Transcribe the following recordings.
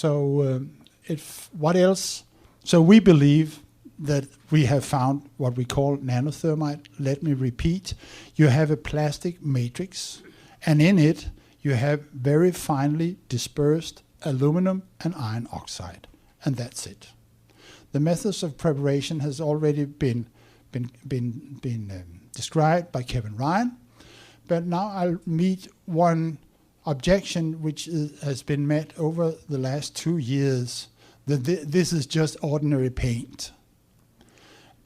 So what else? So we believe that we have found what we call nano-thermite. Let me repeat. You have a plastic matrix, and in it you have very finely dispersed aluminum and iron oxide, and that's it. The methods of preparation has already been described by Kevin Ryan, but now I'll meet one objection which has been met over the last 2 years, that this is just ordinary paint.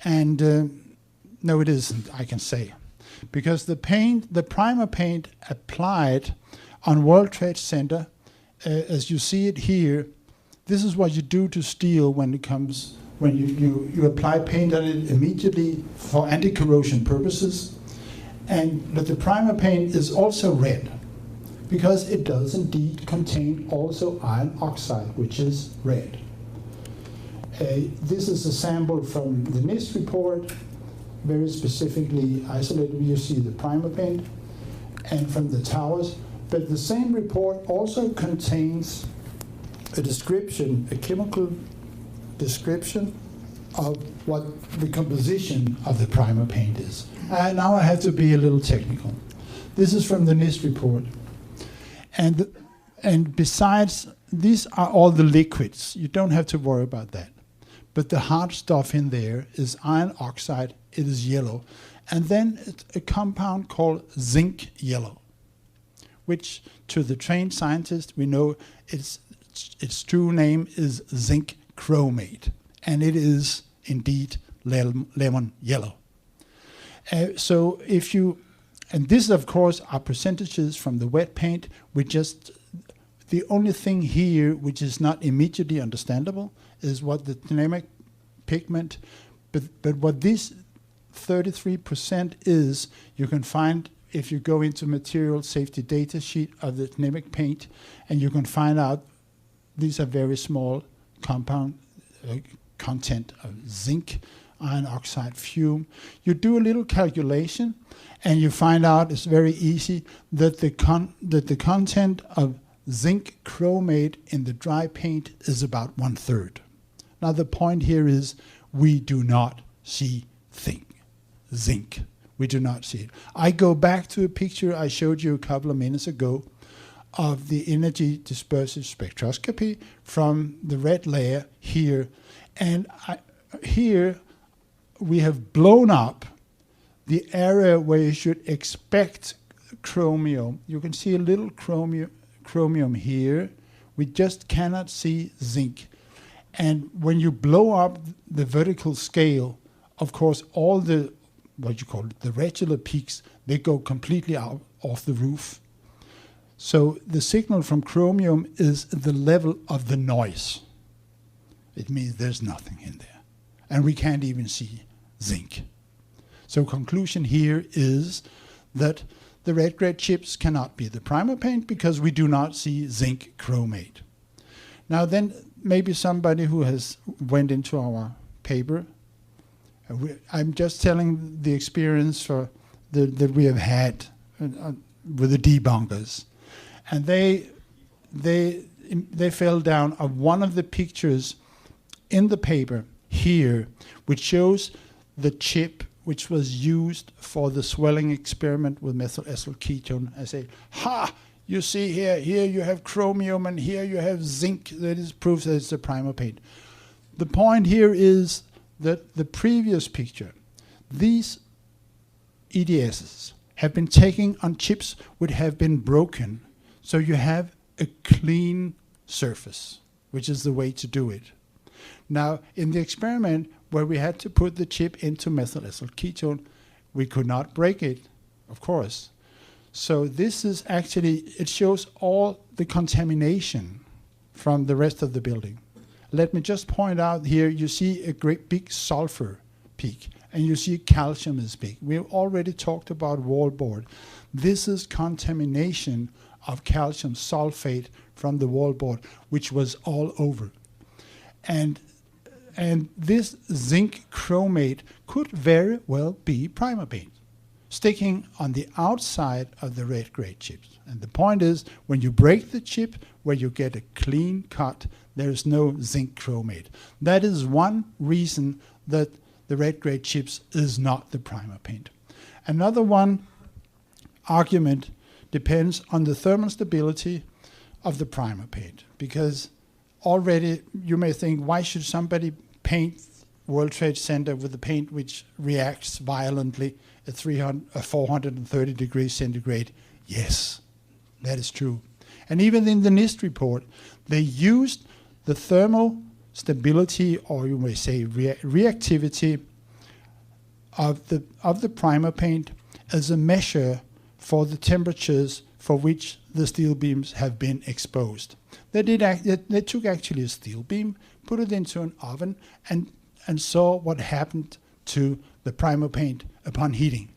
And no, it isn't, I can say. Because the primer paint applied on World Trade Center, as you see it here, this is what you do to steel when you apply paint on it immediately for anti-corrosion purposes. But the primer paint is also red, because it does indeed contain also iron oxide, which is red. This is a sample from the NIST report, very specifically isolated. You see the primer paint, and from the towers. But the same report also contains a description, a chemical description of what the composition of the primer paint is. Now I have to be a little technical. This is from the NIST report. And besides, these are all the liquids. You don't have to worry about that. But the hard stuff in there is iron oxide. It is yellow. And then it's a compound called zinc yellow, which to the trained scientist, we know its true name is zinc chromate. And it is indeed lemon yellow. So if you, and this of course are percentages from the wet paint. The only thing here which is not immediately understandable is what the dynamic pigment, but what this 33% is, you can find if you go into material safety data sheet of the dynamic paint, and you can find out these are very small compound content of zinc, iron oxide, fume. You do a little calculation, and you find out it's very easy that the content of zinc chromate in the dry paint is about 1/3. Now the point here is we do not see zinc. We do not see it. I go back to a picture I showed you a couple of minutes ago of the energy dispersive spectroscopy from the red layer here. And here we have blown up the area where you should expect chromium. You can see a little chromium here. We just cannot see zinc. And when you blow up the vertical scale, of course, all the, what you call it, the regular peaks, they go completely out off the roof. So the signal from chromium is the level of the noise. It means there's nothing in there. And we can't even see zinc. So conclusion here is that the red grade chips cannot be the primer paint because we do not see zinc chromate. Now then, maybe somebody who has went into our paper, I'm just telling the experience that we have had with the debunkers. And they fell down of one of the pictures in the paper here, which shows the chip which was used for the swelling experiment with methyl ethyl ketone. I say, ha! You see here you have chromium, and here you have zinc. That is proof that it's a primer paint. The point here is that the previous picture, these EDSs have been taken on chips which have been broken, so you have a clean surface, which is the way to do it. Now, in the experiment where we had to put the chip into methyl ethyl ketone, we could not break it, of course. So this is actually, it shows all the contamination from the rest of the building. Let me just point out here, you see a great big sulfur peak, and you see calcium is big. We've already talked about wallboard. This is contamination of calcium sulfate from the wallboard, which was all over. And this zinc chromate could very well be primer paint. sticking on the outside of the red grade chips. And the point is, when you break the chip, where you get a clean cut, there is no zinc chromate. That is one reason that the red grade chips is not the primer paint. Another one argument depends on the thermal stability of the primer paint, because already you may think, why should somebody paint World Trade Center with a paint which reacts violently at 430 degrees centigrade? Yes, that is true. And even in the NIST report, they used the thermal stability, or you may say reactivity, of the primer paint as a measure for the temperatures for which the steel beams have been exposed. They took actually a steel beam, put it into an oven, and saw what happened to the primer paint upon heating.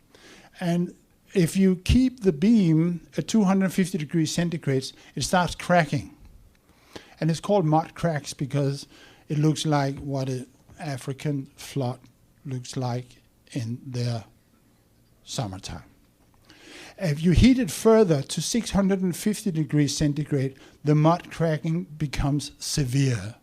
And if you keep the beam at 250 degrees centigrade, it starts cracking. And it's called mud cracks because it looks like what an African flood looks like in their summertime. If you heat it further to 650 degrees centigrade, the mud cracking becomes severe.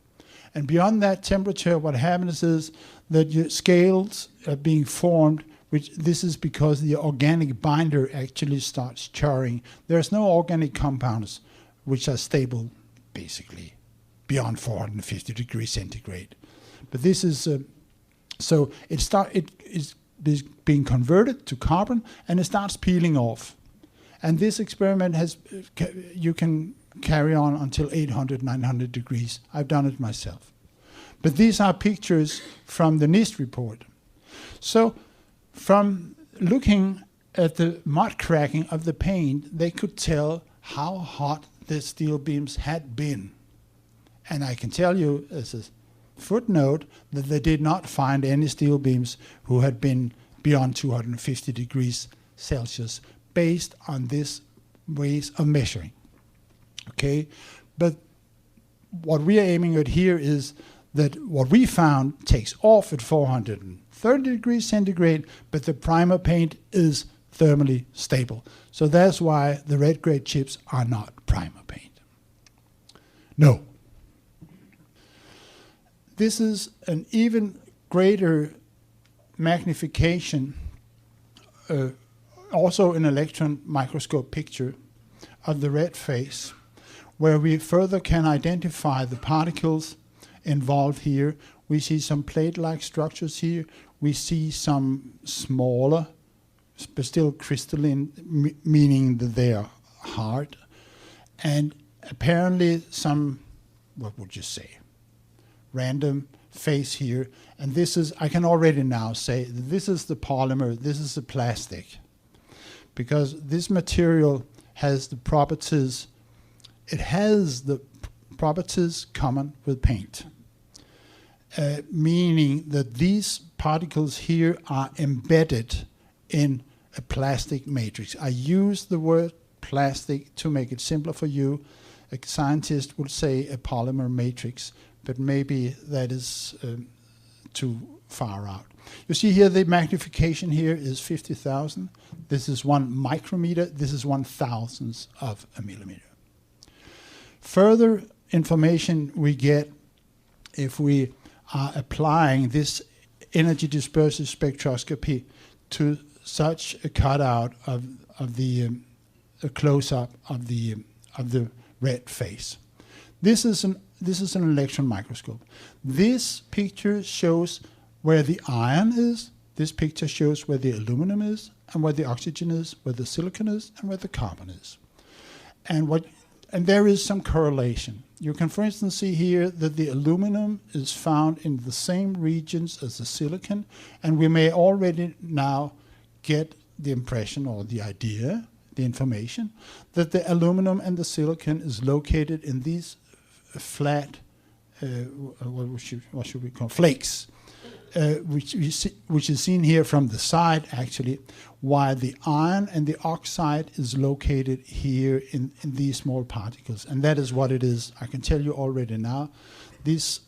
And beyond that temperature, what happens is that your scales are being formed, which this is because the organic binder actually starts charring. There's no organic compounds which are stable, basically, beyond 450 degrees centigrade. But this is, so it is being converted to carbon, and it starts peeling off. And this experiment you can carry on until 800, 900 degrees. I've done it myself. But these are pictures from the NIST report. So from looking at the mud cracking of the paint, they could tell how hot the steel beams had been. And I can tell you as a footnote that they did not find any steel beams who had been beyond 250 degrees Celsius based on this ways of measuring. Okay, but what we are aiming at here is that what we found takes off at 430 degrees centigrade, but the primer paint is thermally stable. So that's why the red grade chips are not primer paint. No. This is an even greater magnification, also an electron microscope picture of the red phase, where we further can identify the particles involved here. We see some plate-like structures here. We see some smaller, but still crystalline, meaning that they are hard. And apparently some, what would you say, random phase here. And this is, I can already now say, this is the polymer, this is the plastic. Because this material has the properties, it has the properties common with paint. Meaning that these particles here are embedded in a plastic matrix. I use the word plastic to make it simpler for you. A scientist would say a polymer matrix, but maybe that is too far out. You see here the magnification here is 50,000. This is 1 micrometer. This is 1/1000th of a millimeter. Further information we get if we are applying this energy dispersive spectroscopy to such a cutout of the a close-up of the red phase. This is an electron microscope. This picture shows where the iron is. This picture shows where the aluminum is, and where the oxygen is, where the silicon is, and where the carbon is. And there is some correlation. You can, for instance, see here that the aluminum is found in the same regions as the silicon, and we may already now get the impression or the idea, the information, that the aluminum and the silicon is located in these flat, what should we call flakes, which is seen here from the side, actually, while the iron and the oxide is located here in these small particles. And that is what it is. I can tell you already now. This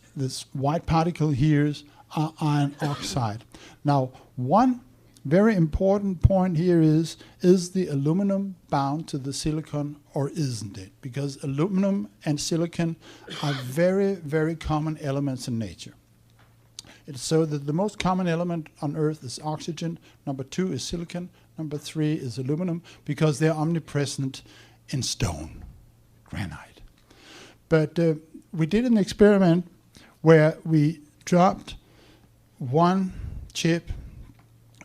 white particle here are iron oxide. Now, one Very important point here is the aluminum bound to the silicon or isn't it? Because aluminum and silicon are very, very common elements in nature. It's so that the most common element on Earth is oxygen, number 2 is silicon, number 3 is aluminum, because they're omnipresent in stone, granite. But we did an experiment where we dropped one chip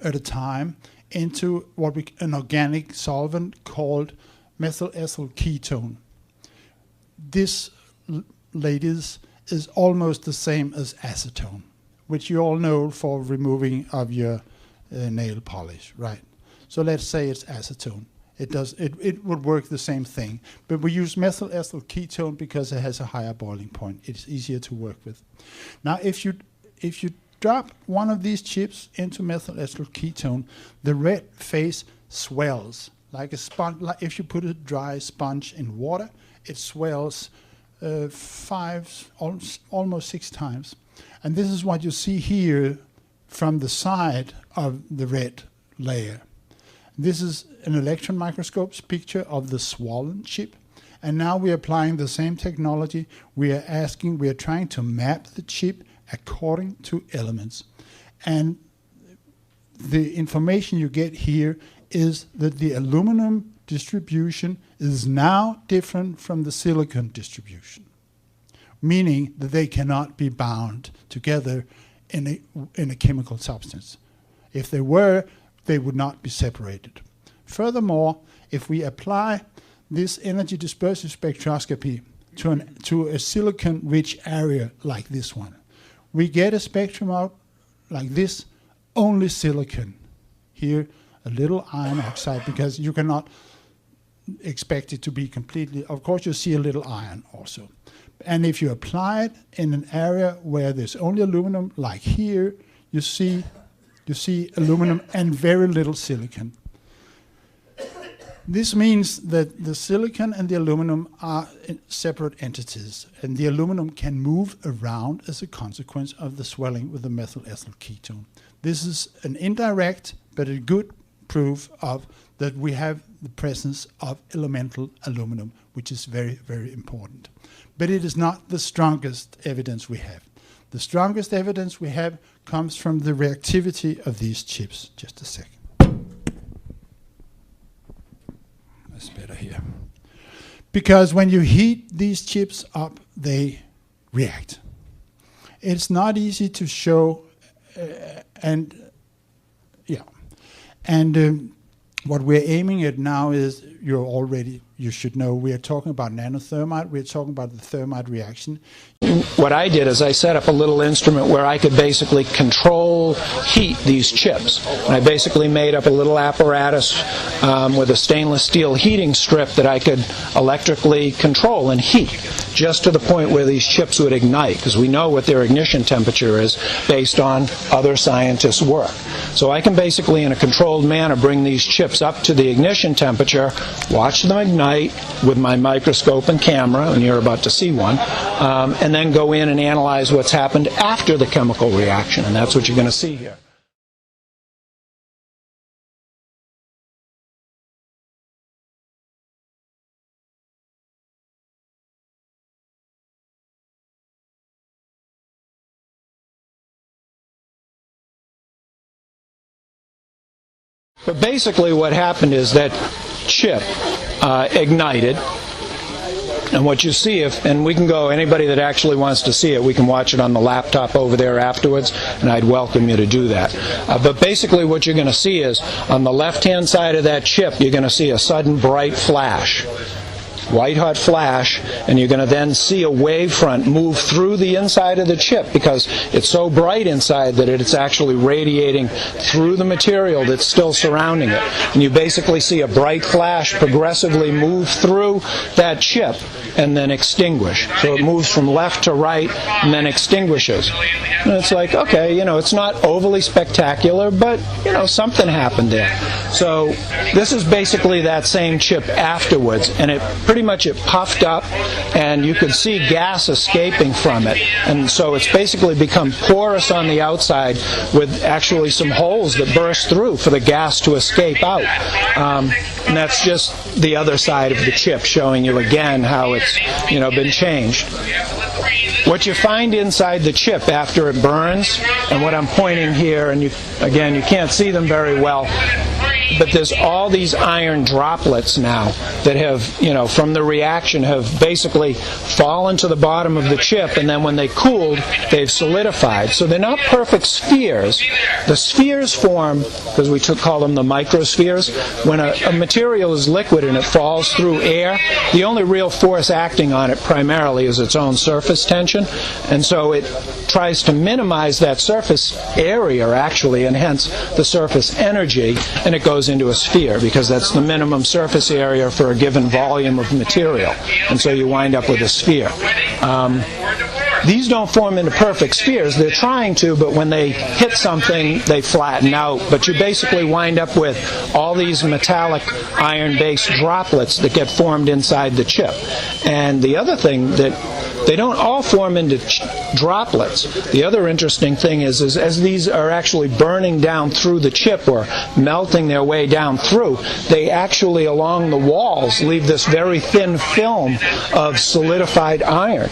at a time into an organic solvent called methyl ethyl ketone. This, ladies, is almost the same as acetone, which you all know for removing of your nail polish, right? So let's say it's acetone. It would work the same thing, but we use methyl ethyl ketone because it has a higher boiling point. It's easier to work with. Now, if you drop one of these chips into methyl ethyl ketone, the red phase swells like a sponge. Like if you put a dry sponge in water, it swells almost 6 times. And this is what you see here from the side of the red layer. This is an electron microscope's picture of the swollen chip. And now we're applying the same technology. We are trying to map the chip according to elements. And the information you get here is that the aluminum distribution is now different from the silicon distribution, meaning that they cannot be bound together in a chemical substance. If they were, they would not be separated. Furthermore, if we apply this energy dispersive spectroscopy to a silicon-rich area like this one, we get a spectrum out like this, only silicon. Here, a little iron oxide, because you cannot expect it to be completely, of course you see a little iron also. And if you apply it in an area where there's only aluminum, like here, you see aluminum and very little silicon. This means that the silicon and the aluminum are separate entities, and the aluminum can move around as a consequence of the swelling with the methyl ethyl ketone. This is an indirect but a good proof of that we have the presence of elemental aluminum, which is very, very important. But it is not the strongest evidence we have. The strongest evidence we have comes from the reactivity of these chips. Just a second. That's better here. Because when you heat these chips up, they react. It's not easy to show, what we're aiming at now is, you should know, we are talking about nano-thermite, we're talking about the thermite reaction. What I did is I set up a little instrument where I could basically control heat these chips. And I basically made up a little apparatus with a stainless steel heating strip that I could electrically control and heat, just to the point where these chips would ignite, because we know what their ignition temperature is based on other scientists' work. So I can basically, in a controlled manner, bring these chips up to the ignition temperature, watch them ignite with my microscope and camera, and you're about to see one, and then go in and analyze what's happened after the chemical reaction, and that's what you're going to see here. But basically what happened is that chip ignited, and what you see, and we can go, anybody that actually wants to see it, we can watch it on the laptop over there afterwards, and I'd welcome you to do that. But basically what you're going to see is, on the left-hand side of that chip, you're going to see a sudden bright flash. White-hot flash, and you're going to then see a wavefront move through the inside of the chip, because it's so bright inside that it's actually radiating through the material that's still surrounding it. And you basically see a bright flash progressively move through that chip and then extinguish. So it moves from left to right and then extinguishes. And it's like, okay, it's not overly spectacular, but, something happened there. So this is basically that same chip afterwards, and it puffed up, and you could see gas escaping from it. And so it's basically become porous on the outside with actually some holes that burst through for the gas to escape out. And that's just the other side of the chip, showing you again how it's been changed. What you find inside the chip after it burns, and what I'm pointing here, and you can't see them very well, but there's all these iron droplets now that have, from the reaction, have basically fallen to the bottom of the chip, and then when they cooled, they've solidified. So they're not perfect spheres. The spheres form, because we call them the microspheres, when a material is liquid and it falls through air, the only real force acting on it primarily is its own surface tension, and so it tries to minimize that surface area, actually, and hence the surface energy, and it goes into a sphere because that's the minimum surface area for a given volume of material, and so you wind up with a sphere. These don't form into perfect spheres. They're trying to, but when they hit something, they flatten out. But you basically wind up with all these metallic iron-based droplets that get formed inside the chip. And the other thing that they don't all form into droplets. The other interesting thing is as these are actually burning down through the chip or melting their way down through, they actually along the walls leave this very thin film of solidified iron.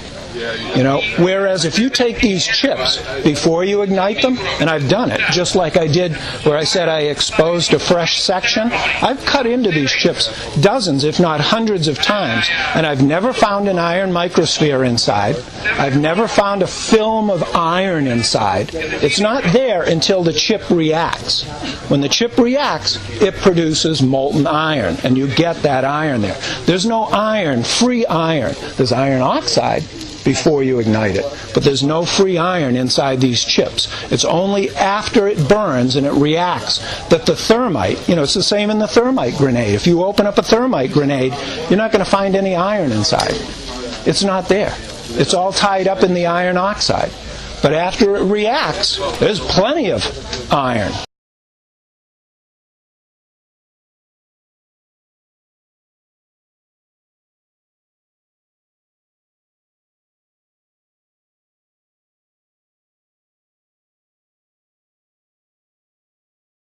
Whereas if you take these chips before you ignite them, and I've done it, just like I did where I said I exposed a fresh section, I've cut into these chips dozens, if not hundreds of times, and I've never found an iron microsphere inside. I've never found a film of iron inside. It's not there until the chip reacts. When the chip reacts, it produces molten iron, and you get that iron there. There's no iron, free iron. There's iron oxide before you ignite it, but there's no free iron inside these chips. It's only after it burns and it reacts that the thermite, it's the same in the thermite grenade. If you open up a thermite grenade, you're not going to find any iron inside. It's not there. It's all tied up in the iron oxide. But after it reacts, there's plenty of iron.